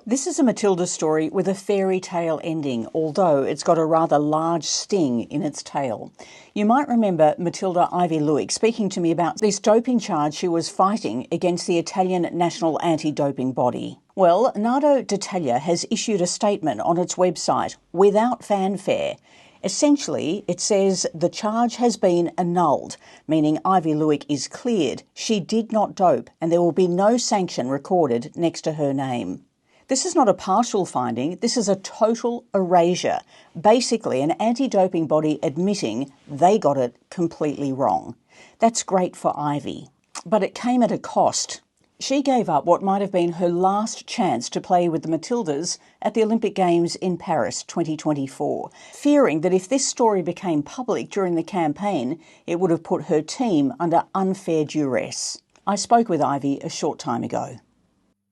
This is a Matilda story with a fairy tale ending, although it's got a rather large sting in its tail. You might remember Matilda Aivi Luik speaking to me about this doping charge she was fighting against the Italian national anti-doping body. Well, NADO Italia has issued a statement on its website without fanfare. Essentially, it says the charge has been annulled, meaning Aivi Luik is cleared. She did not dope, and there will be no sanction recorded next to her name. This is not a partial finding, this is a total erasure. Basically, an anti-doping body admitting they got it completely wrong. That's great for Aivi, but it came at a cost. She gave up what might have been her last chance to play with the Matildas at the Olympic Games in Paris 2024, fearing that if this story became public during the campaign, it would have put her team under unfair duress. I spoke with Aivi a short time ago.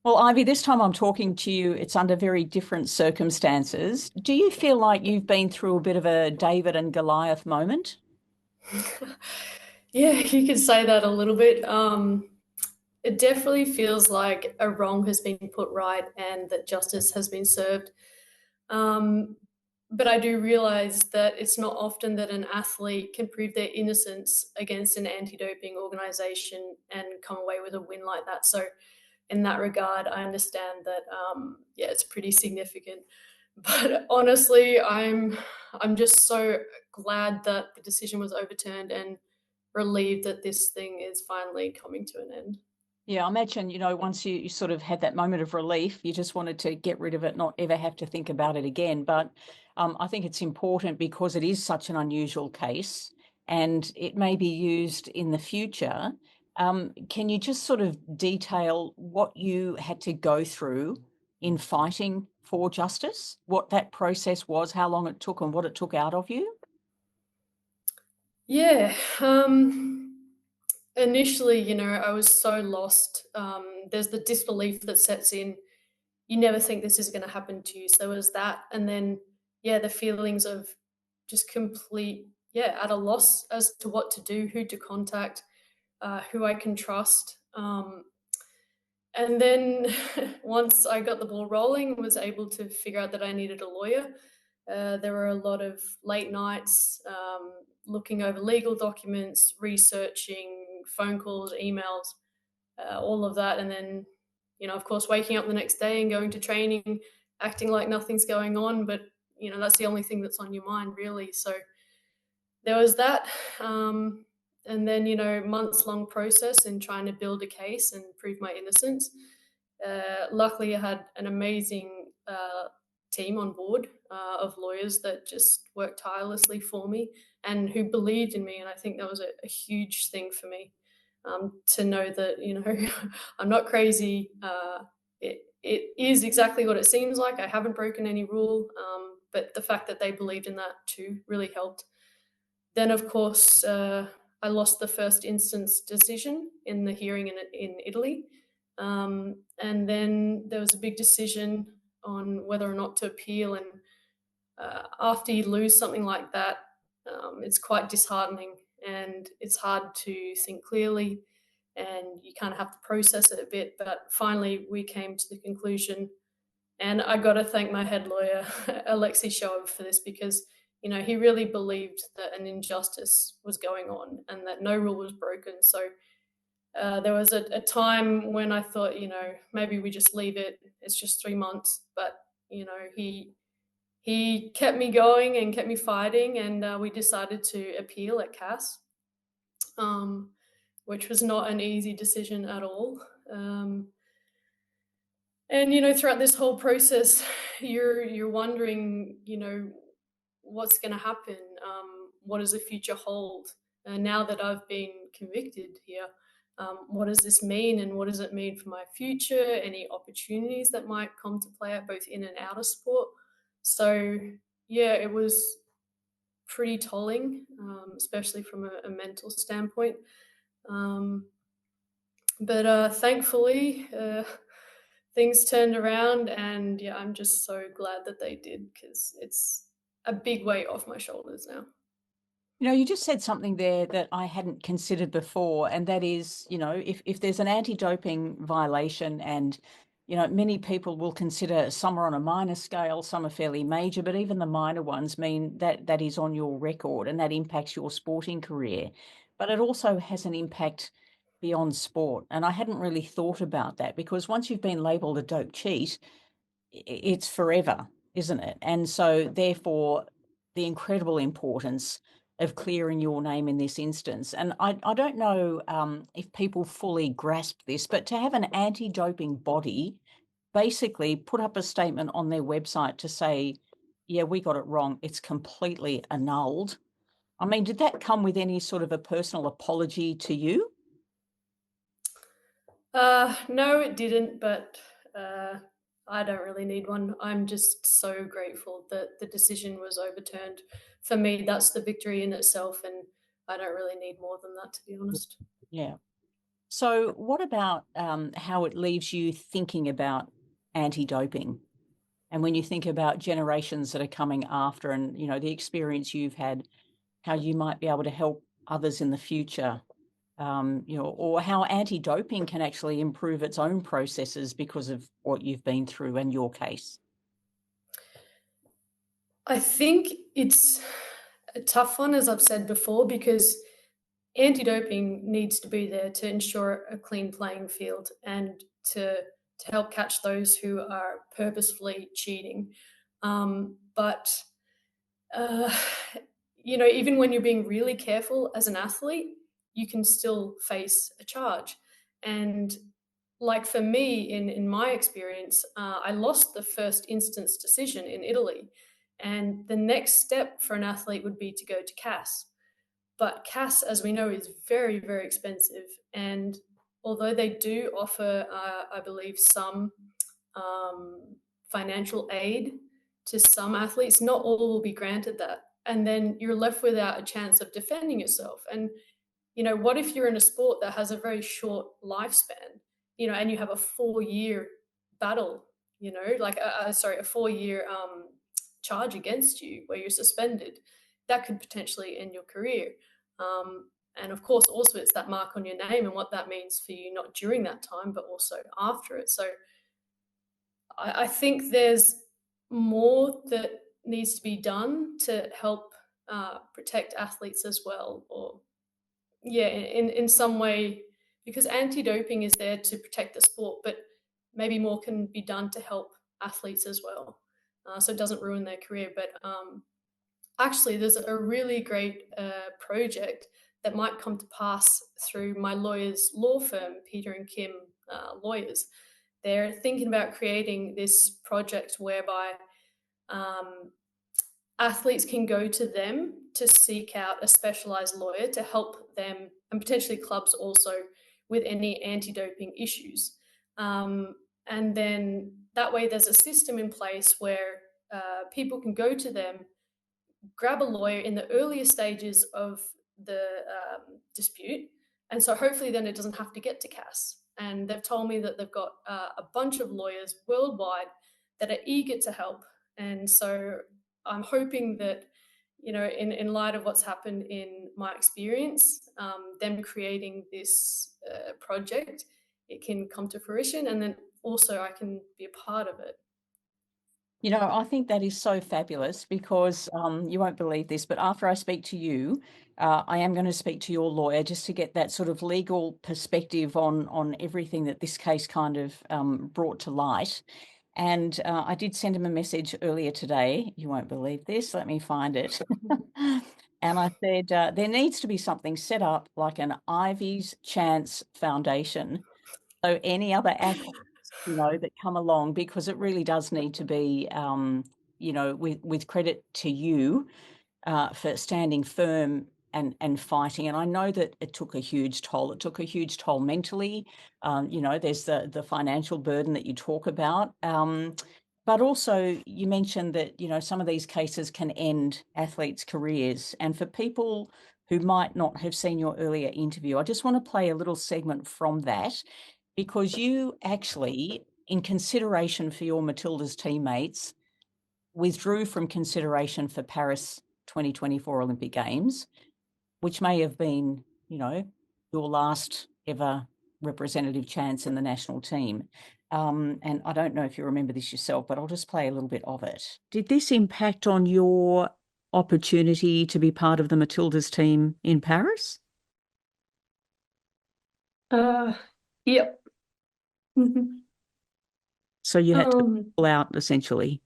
Well, Ivy, this time I'm talking to you, it's under very different circumstances. Do you feel like you've been through a bit of a David and Goliath moment? Yeah, you could say that a little bit. It definitely feels like a wrong has been put right and that justice has been served. Um, but I do realize that it's not often that an athlete can prove their innocence against an anti doping organization and come away with a win like that. So, in that regard, I understand that, yeah, it's pretty significant. But honestly, I'm just so glad that the decision was overturned and relieved that this thing is finally coming to an end. Yeah, I imagine, once you sort of had that moment of relief, you just wanted to get rid of it, not ever have to think about it again. But I think it's important because it is such an unusual case and it may be used in the future. Can you just sort of detail what you had to go through in fighting for justice, what that process was, how long it took, and what it took out of you? Yeah. Initially, I was so lost. There's the disbelief that sets in. You never think this is going to happen to you. So there was that. And then, yeah, the feelings of just complete, yeah, at a loss as to what to do, who to contact, who I can trust. And then once I got the ball rolling, was able to figure out that I needed a lawyer. There were a lot of late nights looking over legal documents, researching phone calls, emails, all of that. And then, of course, waking up the next day and going to training, acting like nothing's going on. But, that's the only thing that's on your mind, really. So there was that. And then, months long process in trying to build a case and prove my innocence. Luckily, I had an amazing team on board of lawyers that just worked tirelessly for me and who believed in me. And I think that was a huge thing for me, to know that, I'm not crazy. It is exactly what it seems like. I haven't broken any rule, but the fact that they believed in that too really helped. Then, of course, I lost the first instance decision in the hearing in Italy. And then there was a big decision on whether or not to appeal. And after you lose something like that, it's quite disheartening and it's hard to think clearly and you kind of have to process it a bit. But finally, we came to the conclusion, and I got to thank my head lawyer, Alexis Schoeb, for this because, he really believed that an injustice was going on and that no rule was broken. So there was a time when I thought, maybe we just leave it. It's just 3 months. But, he kept me going and kept me fighting. And we decided to appeal at CAS, which was not an easy decision at all. And throughout this whole process, you're wondering, what's going to happen. What does the future hold? And now that I've been convicted here, what does this mean, and what does it mean for my future? Any opportunities that might come to play out both in and out of sport? So yeah, it was pretty tolling, especially from a mental standpoint. Um, but thankfully, things turned around, and yeah, I'm just so glad that they did because it's a big weight off my shoulders now. You just said something there that I hadn't considered before, and that is, if there's an anti-doping violation and many people will consider some are on a minor scale, some are fairly major, but even the minor ones mean that is on your record and that impacts your sporting career. But it also has an impact beyond sport. And I hadn't really thought about that, because once you've been labelled a dope cheat, it's forever, isn't it? And so therefore, the incredible importance of clearing your name in this instance. And I don't know if people fully grasp this, but to have an anti-doping body basically put up a statement on their website to say, yeah, we got it wrong, it's completely annulled. I mean, did that come with any sort of a personal apology to you? No, it didn't, but I don't really need one. I'm just so grateful that the decision was overturned. For me, that's the victory in itself, and I don't really need more than that, to be honest. Yeah. So what about how it leaves you thinking about anti-doping? And when you think about generations that are coming after, and the experience you've had, how you might be able to help others in the future, or how anti-doping can actually improve its own processes because of what you've been through and your case. I think it's a tough one, as I've said before, because anti-doping needs to be there to ensure a clean playing field and to help catch those who are purposefully cheating. But uh, even when you're being really careful as an athlete, you can still face a charge. And like for me, in my experience, I lost the first instance decision in Italy, and the next step for an athlete would be to go to CAS. But CAS, as we know, is very, very expensive. And although they do offer, I believe, some financial aid to some athletes, not all will be granted that. And then you're left without a chance of defending yourself. And, what if you're in a sport that has a very short lifespan, and you have a 4-year battle, like, a 4-year charge against you where you're suspended? That could potentially end your career. And of course, also it's that mark on your name and what that means for you, not during that time, but also after it. So I think there's more that needs to be done to help protect athletes as well, or yeah, in some way, because anti-doping is there to protect the sport, but maybe more can be done to help athletes as well, so it doesn't ruin their career. But actually, there's a really great project that might come to pass through my lawyer's law firm, Peter and Kim Lawyers. They're thinking about creating this project whereby um, athletes can go to them to seek out a specialized lawyer to help them, and potentially clubs also, with any anti-doping issues. And then that way there's a system in place where people can go to them, grab a lawyer in the earlier stages of the dispute. And so hopefully then it doesn't have to get to CAS. And they've told me that they've got a bunch of lawyers worldwide that are eager to help. And so I'm hoping that, in light of what's happened in my experience, them creating this project, it can come to fruition. And then also I can be a part of it. I think that is so fabulous, because you won't believe this, but after I speak to you, I am going to speak to your lawyer just to get that sort of legal perspective on everything that this case kind of brought to light. And I did send him a message earlier today. You won't believe this. Let me find it. And I said, there needs to be something set up like an Ivy's Chance Foundation. So any other athletes, that come along, because it really does need to be, with credit to you for standing firm and fighting. And I know that it took a huge toll. It took a huge toll mentally. There's the financial burden that you talk about. But also you mentioned that, some of these cases can end athletes' careers. And for people who might not have seen your earlier interview, I just want to play a little segment from that, because you actually, in consideration for your Matildas teammates, withdrew from consideration for Paris 2024 Olympic Games, which may have been, your last ever representative chance in the national team. and I don't know if you remember this yourself, but I'll just play a little bit of it. Did this impact on your opportunity to be part of the Matildas team in Paris? Yep. So you had to pull out, essentially.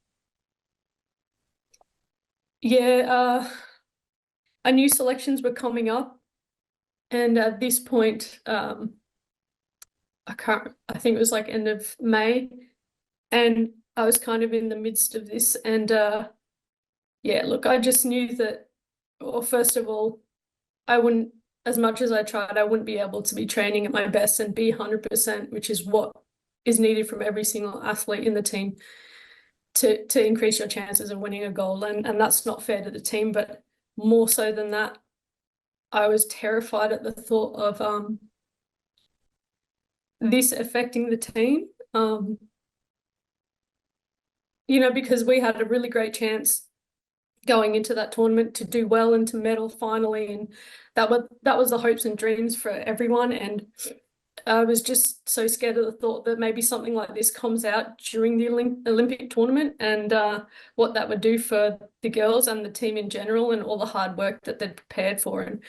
Yeah, I knew selections were coming up, and at this point, I think it was like end of May, and I was kind of in the midst of this, and yeah, look, I just knew that, well, first of all, I wouldn't, as much as I tried, I wouldn't be able to be training at my best and be 100%, which is what is needed from every single athlete in the team to increase your chances of winning a gold. And that's not fair to the team, but more so than that, I was terrified at the thought of this affecting the team. Because we had a really great chance going into that tournament to do well and to medal finally, and that was the hopes and dreams for everyone. And I was just so scared of the thought that maybe something like this comes out during the Olympic tournament, and what that would do for the girls and the team in general, and all the hard work that they'd prepared for, and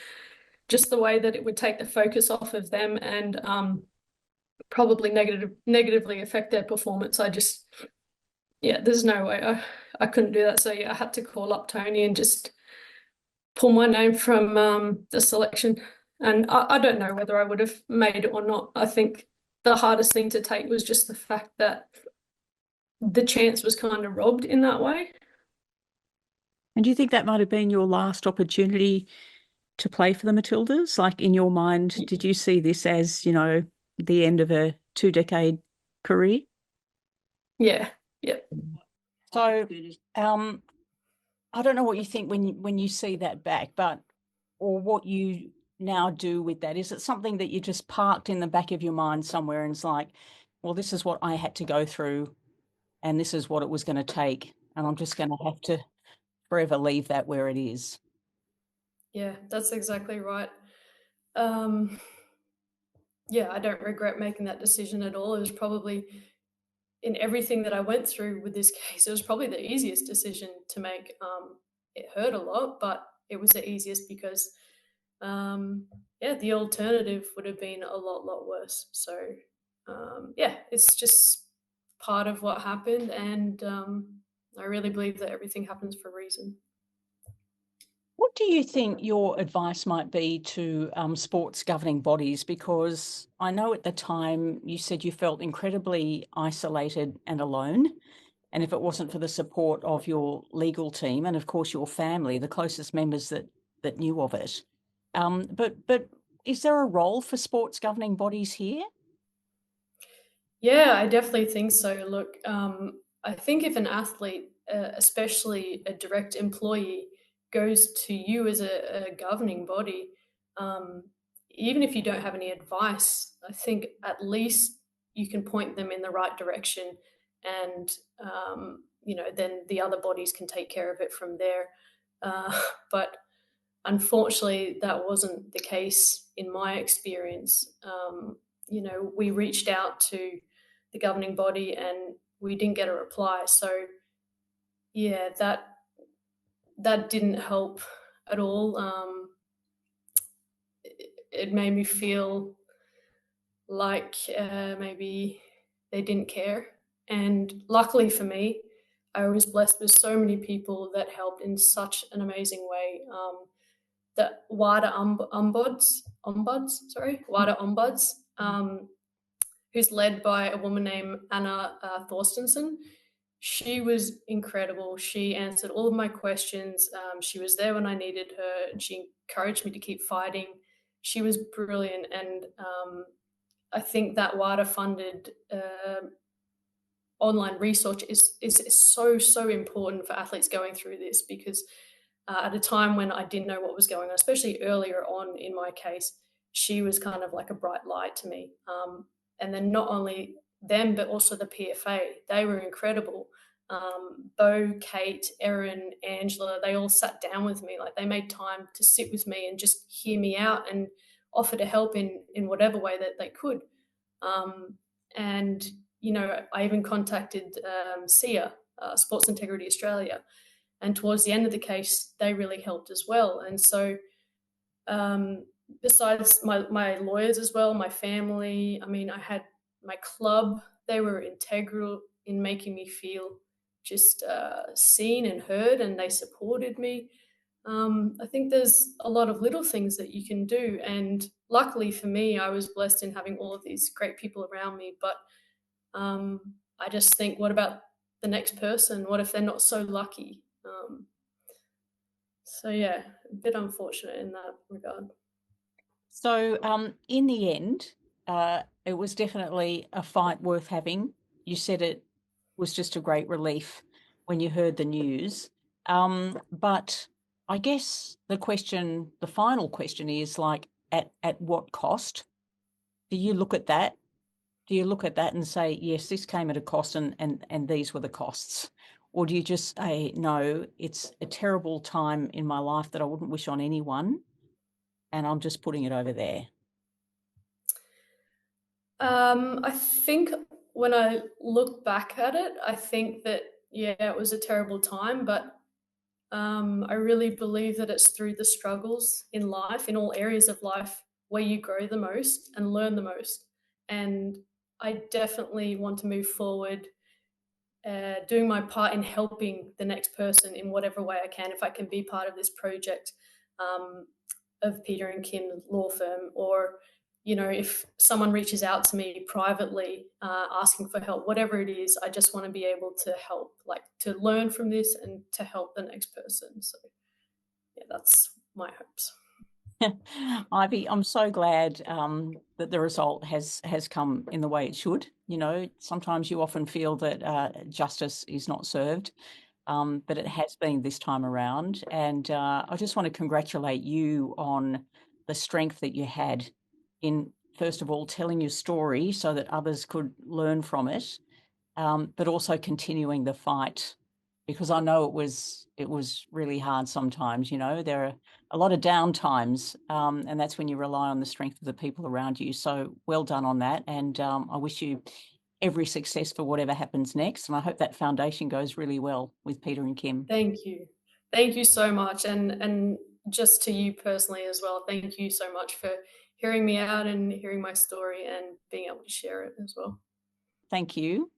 just the way that it would take the focus off of them, and probably negatively affect their performance. There's no way I couldn't do that. So yeah, I had to call up Tony and just pull my name from the selection. And I don't know whether I would have made it or not. I think the hardest thing to take was just the fact that the chance was kind of robbed in that way. And do you think that might have been your last opportunity to play for the Matildas? Like, in your mind, did you see this as, the end of a 2-decade career? Yeah. So, I don't know what you think when you see that back, or what you now do with that. Is it something that you just parked in the back of your mind somewhere and it's like, well, this is what I had to go through and this is what it was going to take, and I'm just going to have to forever leave that where it is? Yeah, that's exactly right. Yeah, I don't regret making that decision at all. It was probably, in everything that I went through with this case, it was probably the easiest decision to make. It hurt a lot, but it was the easiest because, the alternative would have been a lot worse. So, it's just part of what happened, and I really believe that everything happens for a reason. What do you think your advice might be to sports governing bodies? Because I know at the time you said you felt incredibly isolated and alone. And if it wasn't for the support of your legal team and, of course, your family, the closest members that knew of it. But is there a role for sports governing bodies here? Yeah, I definitely think so. Look, I think if an athlete, especially a direct employee, goes to you as a governing body, um, even if you don't have any advice, I think at least you can point them in the right direction, and then the other bodies can take care of it from there. But unfortunately, that wasn't the case in my experience. We reached out to the governing body and we didn't get a reply. So yeah, that didn't help at all. It made me feel like maybe they didn't care. And luckily for me, I was blessed with so many people that helped in such an amazing way. The WADA ombuds, who's led by a woman named Anna Thorstensen. She was incredible. She answered all of my questions. She was there when I needed her, and she encouraged me to keep fighting. She was brilliant, and I think that WADA funded online research is so important for athletes going through this, because at a time when I didn't know what was going on, especially earlier on in my case, she was kind of like a bright light to me. And then not only them, but also the PFA, they were incredible. Bo, Kate, Erin, Angela, they all sat down with me. Like, they made time to sit with me and just hear me out and offer to help in whatever way that they could. And I even contacted SIA, Sports Integrity Australia, and towards the end of the case, they really helped as well. And so, besides my lawyers as well, my family, I mean, I had my club, they were integral in making me feel just seen and heard, and they supported me. I think there's a lot of little things that you can do. And luckily for me, I was blessed in having all of these great people around me. But I just think, what about the next person? What if they're not so lucky? So yeah, a bit unfortunate in that regard. So, in the end, it was definitely a fight worth having. You said it was just a great relief when you heard the news. But I guess the final question is like, at what cost? Do you look at that? Do you look at that and say, yes, this came at a cost and these were the costs? Or do you just say, no, it's a terrible time in my life that I wouldn't wish on anyone, and I'm just putting it over there? I think when I look back at it, I think that, yeah, it was a terrible time, but I really believe that it's through the struggles in life, in all areas of life, where you grow the most and learn the most. And I definitely want to move forward, doing my part in helping the next person in whatever way I can. If I can be part of this project um, of Peter and Kim law firm, or if someone reaches out to me privately asking for help, whatever it is, I just want to be able to help, like to learn from this and to help the next person. So yeah, that's my hopes. Ivy, I'm so glad that the result has come in the way it should. Sometimes you often feel that justice is not served, but it has been this time around. And I just want to congratulate you on the strength that you had in, first of all, telling your story so that others could learn from it, but also continuing the fight, because I know it was really hard sometimes. There are a lot of down times, and that's when you rely on the strength of the people around you. So well done on that, and I wish you every success for whatever happens next. And I hope that foundation goes really well with Peter and Kim. Thank you so much, and just to you personally as well, thank you so much for hearing me out and hearing my story and being able to share it as well. Thank you.